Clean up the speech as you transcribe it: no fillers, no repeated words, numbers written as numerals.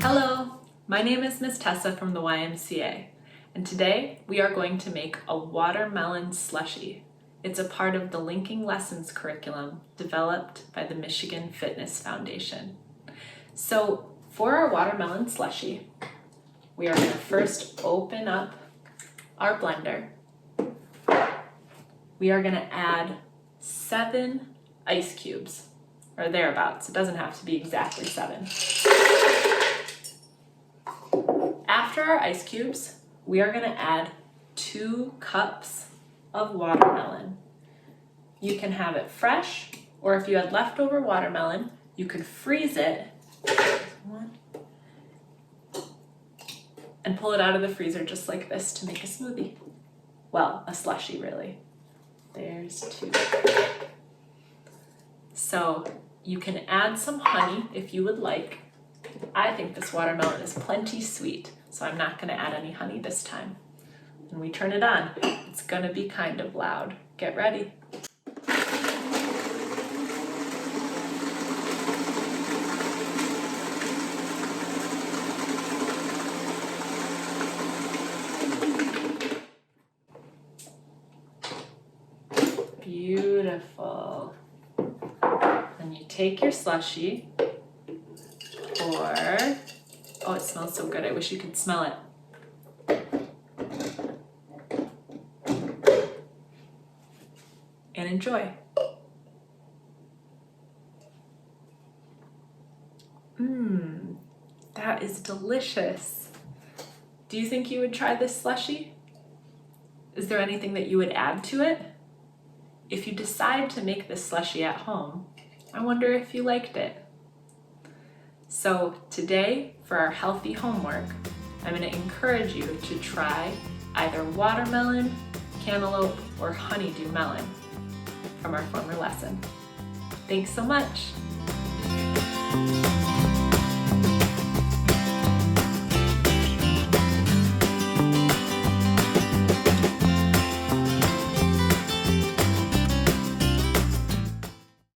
Hello, my name is Miss Tessa from the YMCA, and today we are going to make a watermelon slushie. It's a part of the Linking Lessons curriculum developed by the Michigan Fitness Foundation. So for our watermelon slushie, we are going to first open up our blender. We are going to add 7 ice cubes, or thereabouts. It doesn't have to be exactly 7. After our ice cubes, we are going to add 2 cups of watermelon. You can have it fresh, or if you had leftover watermelon, you could freeze it and pull it out of the freezer just like this to make a smoothie. Well, a slushie really. There's 2. So you can add some honey if you would like. I think this watermelon is plenty sweet, so I'm not going to add any honey this time. When we turn it on, it's going to be kind of loud. Get ready. Beautiful. Then you take your slushie, oh, it smells so good. I wish you could smell it. And enjoy. That is delicious. Do you think you would try this slushie? Is there anything that you would add to it? If you decide to make this slushie at home, I wonder if you liked it. So today, for our healthy homework, I'm going to encourage you to try either watermelon, cantaloupe, or honeydew melon from our former lesson. Thanks so much.